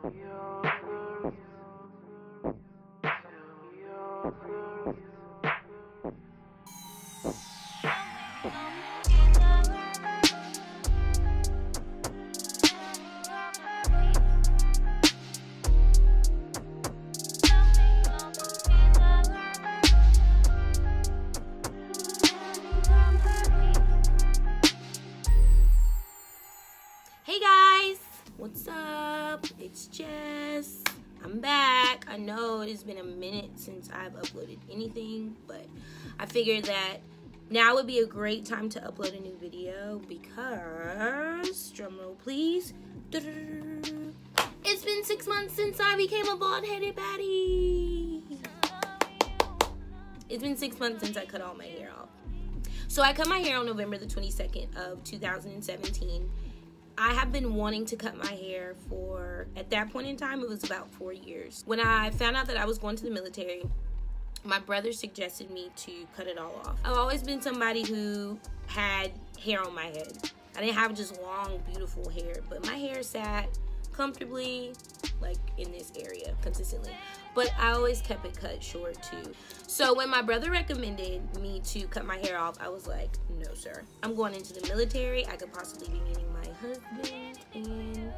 Hey guys, what's up? It's Jess. I'm back. I know it has been a minute since I've uploaded anything, but I figured that now would be a great time to upload a new video because, drumroll please, it's been 6 months since I became a bald-headed baddie. It's been 6 months since I cut all my hair off. So I cut my hair on November the 22nd of 2017. I have been wanting to cut my hair for, at that point in time, it was about 4 years. When I found out that I was going to the military, my brother suggested me to cut it all off. I've always been somebody who had hair on my head. I didn't have just long, beautiful hair, but my hair sat comfortably, like in this area, consistently. But I always kept it cut short too. So when my brother recommended me to cut my hair off, I was like, no sir. I'm going into the military. I could possibly be meeting my husband and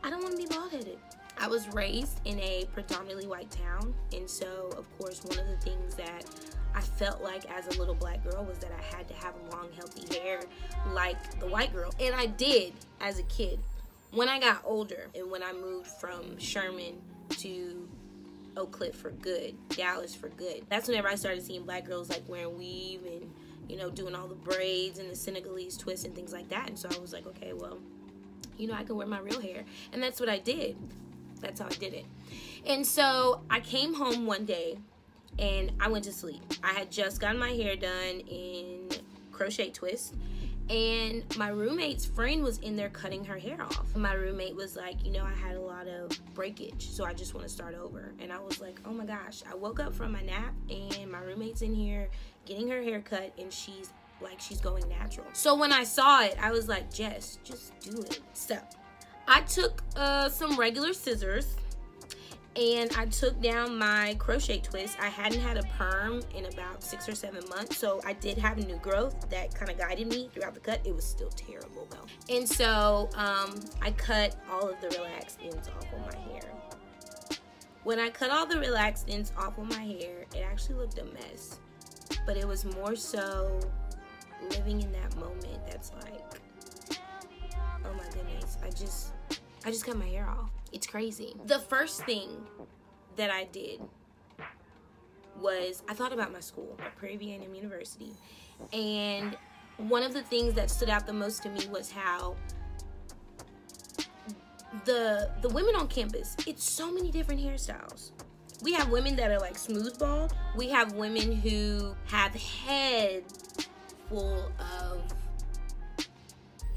I don't want to be bald-headed. I was raised in a predominantly white town, and so of course one of the things that I felt like as a little black girl was that I had to have long, healthy hair like the white girl. And I did as a kid. When I got older and when I moved from Sherman to Oak Cliff for good, Dallas for good, that's whenever I started seeing black girls like wearing weave and, you know, doing all the braids and the Senegalese twists and things like that. And so I was like, okay, well, you know, I can wear my real hair. And that's what I did. That's how I did it. And so I came home one day and I went to sleep. I had just gotten my hair done in crochet twist. And my roommate's friend was in there cutting her hair off. My roommate was like, you know, I had a lot of breakage, so I just want to start over. And I was like, oh my gosh. I woke up from my nap and my roommate's in here getting her hair cut and she's going natural. So when I saw it, I was like, Jess, just do it. So I took some regular scissors and I took down my crochet twist. I hadn't had a perm in about 6 or 7 months, so I did have new growth that kind of guided me throughout the cut. It was still terrible though. And so I cut all of the relaxed ends off of my hair. When I cut all the relaxed ends off of my hair, it actually looked a mess. But it was more so living in that moment that's like, oh my goodness, I just cut my hair off. It's crazy. The first thing that I did was I thought about my school at Prairie View A&M University. And one of the things that stood out the most to me was how the women on campus, it's so many different hairstyles. We have women that are like smooth bald. We have women who have head full of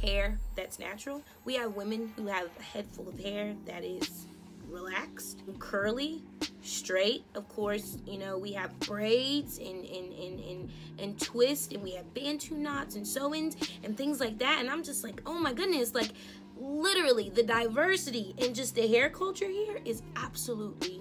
hair that's natural. We have women who have a head full of hair that is relaxed, curly, straight. Of course, you know, we have braids and twists, and we have bantu knots and sew-ins and things like that. And I'm just like, oh my goodness, like literally the diversity and just the hair culture here is absolutely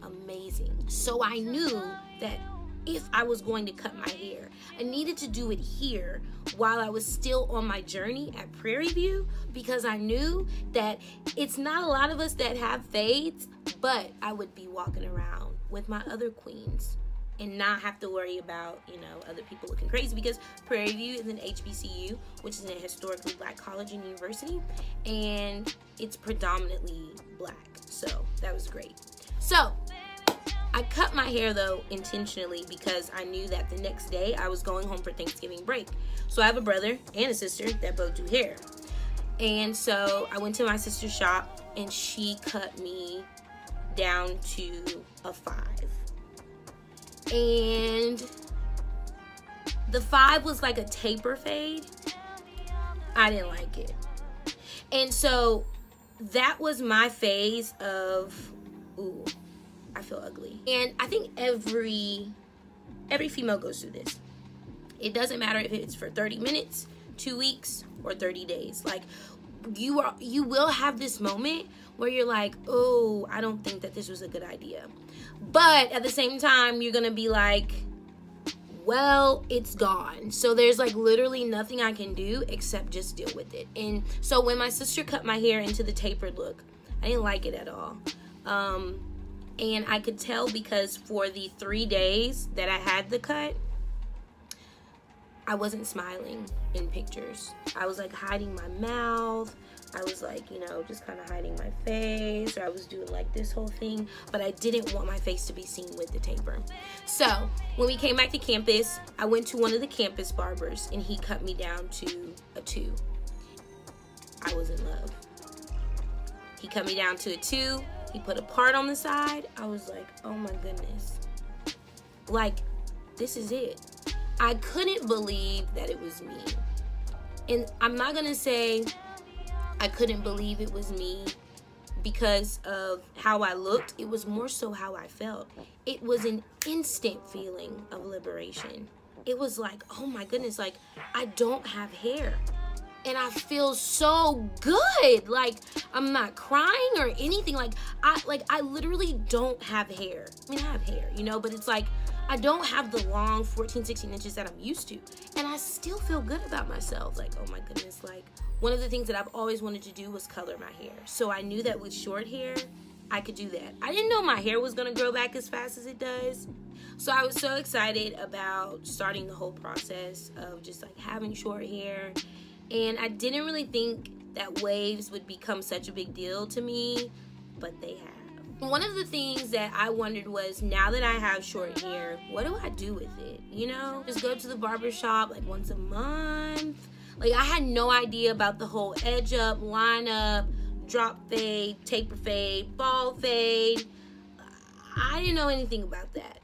amazing. So I knew that if I was going to cut my hair, I needed to do it here while I was still on my journey at Prairie View, because I knew that it's not a lot of us that have fades, but I would be walking around with my other queens and not have to worry about, you know, other people looking crazy, because Prairie View is an HBCU, which is a historically black college and university, and it's predominantly black. So that was great. So I cut my hair though intentionally because I knew that the next day I was going home for Thanksgiving break. So I have a brother and a sister that both do hair. And so I went to my sister's shop and she cut me down to a 5. And the 5 was like a taper fade. I didn't like it. And so that was my phase of, ooh, I feel ugly. And I think every female goes through this. It doesn't matter if it's for 30 minutes, 2 weeks, or 30 days. Like, you will have this moment where you're like, oh, I don't think that this was a good idea. But at the same time, you're gonna be like, well, it's gone. So there's like literally nothing I can do except just deal with it. And so when my sister cut my hair into the tapered look, I didn't like it at all. And I could tell because for the 3 days that I had the cut, I wasn't smiling in pictures. I was like hiding my mouth. I was like, you know, just kind of hiding my face, or I was doing like this whole thing, but I didn't want my face to be seen with the taper. So when we came back to campus, I went to one of the campus barbers and he cut me down to a 2. I was in love. He cut me down to a 2. He put a part on the side. I was like, oh my goodness. Like, this is it. I couldn't believe that it was me. And I'm not gonna say I couldn't believe it was me because of how I looked. It was more so how I felt. It was an instant feeling of liberation. It was like, oh my goodness, like, I don't have hair. And I feel so good. Like, I'm not crying or anything. I literally don't have hair. I mean, I have hair, you know, but it's like, I don't have the long 14, 16 inches that I'm used to. And I still feel good about myself. Like, oh my goodness, like, one of the things that I've always wanted to do was color my hair. So I knew that with short hair, I could do that. I didn't know my hair was gonna grow back as fast as it does. So I was so excited about starting the whole process of just like having short hair. And I didn't really think that waves would become such a big deal to me, but they have. One of the things that I wondered was, now that I have short hair, what do I do with it? You know, just go to the barbershop like once a month. Like, I had no idea about the whole edge up, line up, drop fade, taper fade, bald fade. I didn't know anything about that.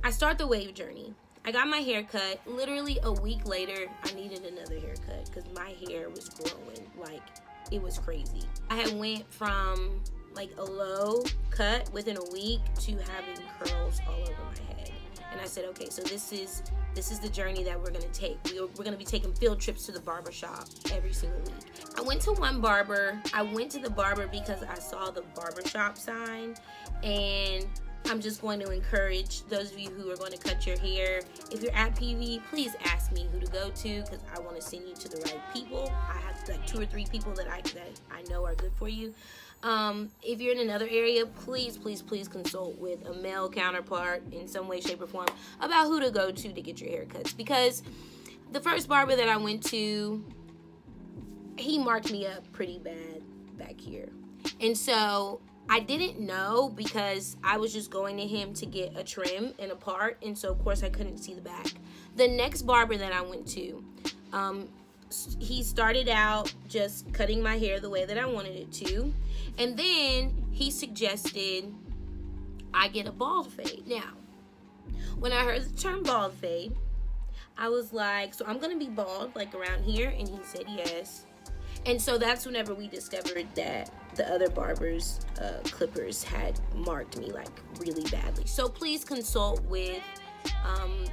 I start the wave journey. I got my hair cut. Literally a week later, I needed another haircut because my hair was growing. Like, it was crazy. I had went from like a low cut within a week to having curls all over my head. And I said, okay, so this is the journey that we're gonna take. We're gonna be taking field trips to the barbershop every single week. I went to one barber. I went to the barber because I saw the barbershop sign, and I'm just going to encourage those of you who are going to cut your hair, if you're at PV, please ask me who to go to, because I want to send you to the right people. I have like 2 or 3 people that I know are good for you. If you're in another area, please consult with a male counterpart in some way, shape, or form about who to go to get your haircuts. Because the first barber that I went to, he marked me up pretty bad back here. And so I didn't know, because I was just going to him to get a trim and a part, and so of course I couldn't see the back. The next barber that I went to, he started out just cutting my hair the way that I wanted it to, and then he suggested I get a bald fade. Now, when I heard the term bald fade, I was like, so I'm gonna be bald like around here? And he said yes. And so that's whenever we discovered that the other barbers' clippers had marked me like really badly. So please consult with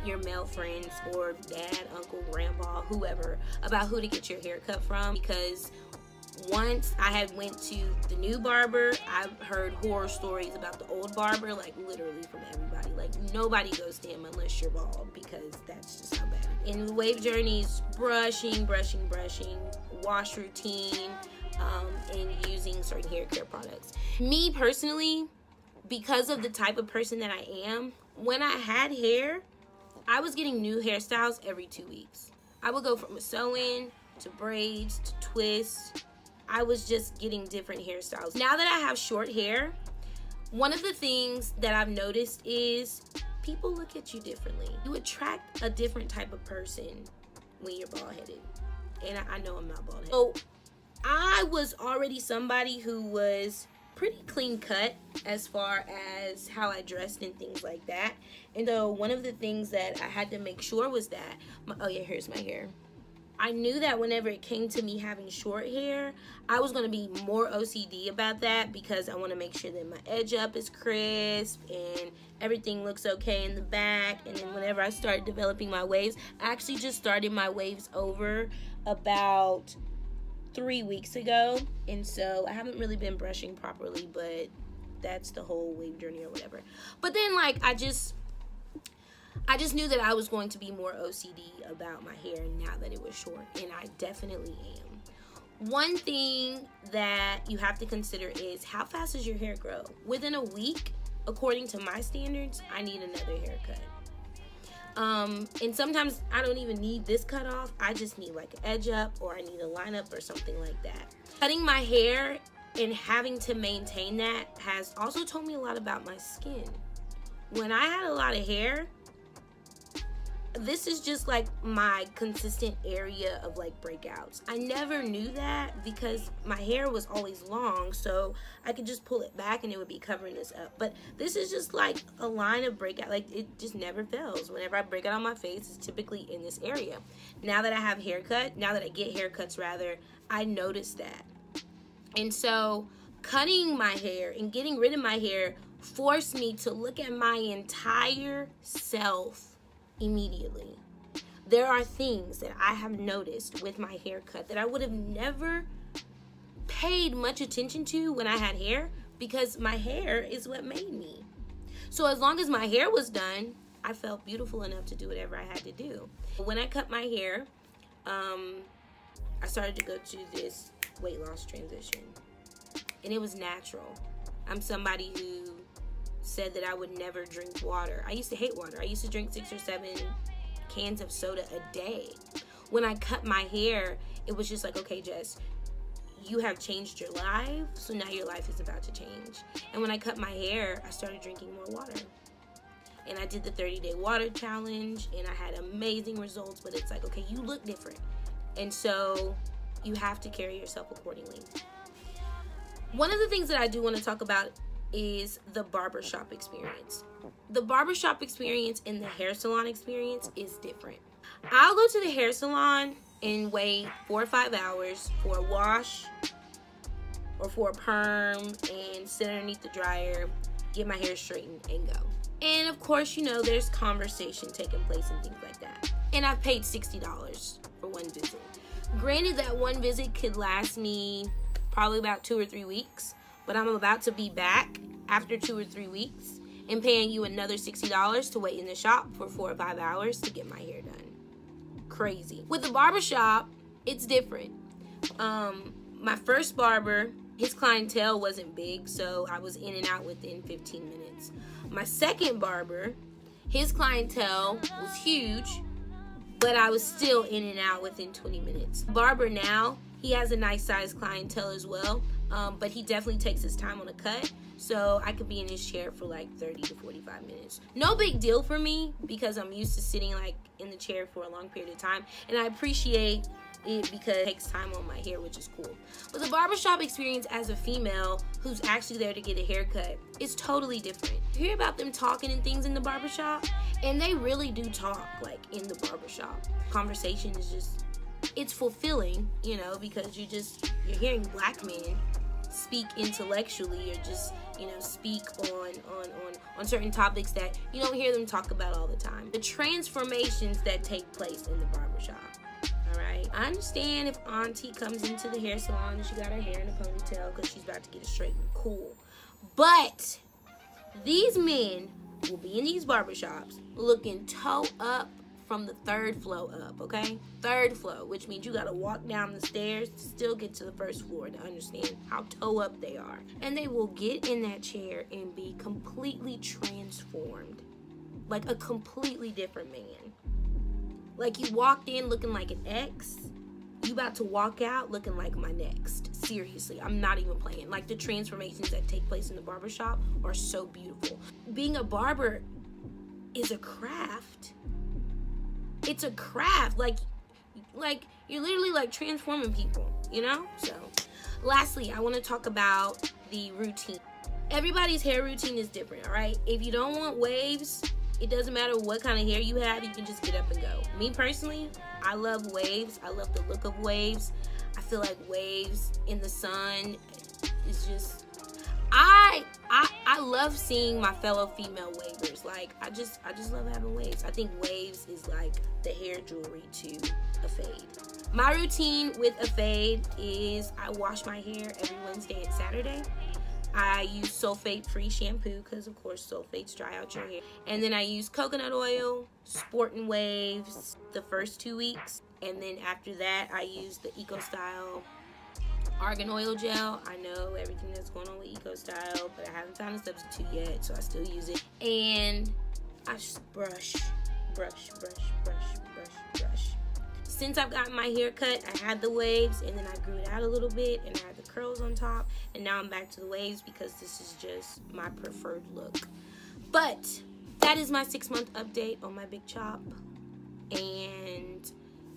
your male friends or dad, uncle, grandpa, whoever, about who to get your hair cut from. Because once I had went to the new barber, I've heard horror stories about the old barber, like literally from everybody. Like, nobody goes to him unless you're bald, because that's just how bad it is. In the wave journeys, brushing, wash routine, and using certain hair care products. Me personally, because of the type of person that I am, when I had hair, I was getting new hairstyles every 2 weeks. I would go from a sew-in to braids to twists. I was just getting different hairstyles. Now that I have short hair, one of the things that I've noticed is people look at you differently. You attract a different type of person when you're bald-headed. And I know I'm not bald-headed. So I was already somebody who was pretty clean cut as far as how I dressed and things like that. And so one of the things that I had to make sure was that, oh yeah, here's my hair. I knew that whenever it came to me having short hair, I was going to be more OCD about that, because I want to make sure that my edge up is crisp and everything looks okay in the back. And then whenever I started developing my waves, I actually just started my waves over about 3 weeks ago, and so I haven't really been brushing properly, but that's the whole wave journey or whatever. But then, like, I just knew that I was going to be more OCD about my hair now that it was short, and I definitely am. One thing that you have to consider is how fast does your hair grow? Within a week, according to my standards, I need another haircut. And sometimes I don't even need this cut off. I just need like an edge up, or I need a line up or something like that. Cutting my hair and having to maintain that has also told me a lot about my skin. When I had a lot of hair, this is just like my consistent area of like breakouts. I never knew that because my hair was always long, so I could just pull it back and it would be covering this up. But this is just like a line of breakout. Like, it just never fails. Whenever I break out on my face, it's typically in this area. Now that I have now that I get haircuts rather, I notice that. And so cutting my hair and getting rid of my hair forced me to look at my entire self immediately. There are things that I have noticed with my haircut that I would have never paid much attention to when I had hair, because my hair is what made me. So as long as my hair was done, I felt beautiful enough to do whatever I had to do. When I cut my hair, I started to go through this weight loss transition, and it was natural. I'm somebody who said that I would never drink water. I used to hate water. I used to drink 6 or 7 cans of soda a day. When I cut my hair, it was just like, okay, Jess, you have changed your life, so now your life is about to change. And when I cut my hair, I started drinking more water. And I did the 30-day water challenge, and I had amazing results, but it's like, okay, you look different. And so you have to carry yourself accordingly. One of the things that I do want to talk about is the barbershop experience. The barbershop experience and the hair salon experience is different. I'll go to the hair salon and wait 4 or 5 hours for a wash or for a perm and sit underneath the dryer, get my hair straightened, and go. And of course, you know, there's conversation taking place and things like that. And I've paid $60 for one visit. Granted, that one visit could last me probably about 2 or 3 weeks, but I'm about to be back after 2 or 3 weeks and paying you another $60 to wait in the shop for 4 or 5 hours to get my hair done. Crazy. With the barbershop, it's different. My first barber, his clientele wasn't big, so I was in and out within 15 minutes. My second barber, his clientele was huge, but I was still in and out within 20 minutes. Barber now, he has a nice sized clientele as well, but he definitely takes his time on a cut, so I could be in his chair for like 30 to 45 minutes. No big deal for me, because I'm used to sitting like in the chair for a long period of time, and I appreciate it because it takes time on my hair, which is cool. But the barbershop experience as a female who's actually there to get a haircut is totally different. You hear about them talking and things in the barbershop, and they really do talk like in the barbershop. Conversation is just, it's fulfilling, you know, because you're hearing black men speak intellectually, or just, you know, speak on certain topics that you don't hear them talk about all the time. The transformations that take place in the barbershop. Alright, I understand if Auntie comes into the hair salon and she got her hair in a ponytail because she's about to get it straightened. Cool. But these men will be in these barbershops looking toe up from the 3rd floor up, okay? 3rd floor, which means you gotta walk down the stairs to still get to the 1st floor to understand how toe up they are. And they will get in that chair and be completely transformed. Like a completely different man. Like, you walked in looking like an ex, you about to walk out looking like my next. Seriously, I'm not even playing. Like, the transformations that take place in the barbershop are so beautiful. Being a barber is a craft. It's a craft. Like you're literally like transforming people, you know? So, lastly, I want to talk about the routine. Everybody's hair routine is different, all right? If you don't want waves, it doesn't matter what kind of hair you have, you can just get up and go. Me personally, I love waves. I love the look of waves. I feel like waves in the sun is just, I love seeing my fellow female wavers. Like, I just love having waves. I think waves is like the hair jewelry to a fade. My routine with a fade is I wash my hair every Wednesday and Saturday. I use sulfate-free shampoo because, of course, sulfates dry out your hair. And then I use coconut oil, Sportin' Waves the first 2 weeks. And then after that, I use the Eco Style Argan Oil Gel. I know everything that's going on with Eco Style, but I haven't found a substitute yet, so I still use it. And I just brush. Since I've gotten my hair cut, I had the waves, and then I grew it out a little bit, and I had the curls on top, and now I'm back to the waves because this is just my preferred look. But that is my 6-month update on my big chop. And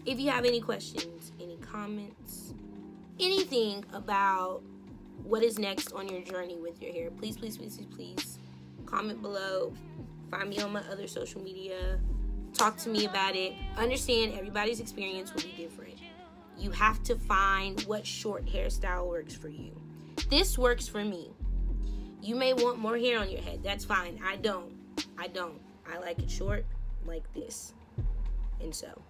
if you have any questions, any comments, anything about what is next on your journey with your hair, please comment below. Find me on my other social media. Talk to me about it. Understand everybody's experience will be different. You have to find what short hairstyle works for you. This works for me. You may want more hair on your head. That's fine. I don't. I like it short like this. And so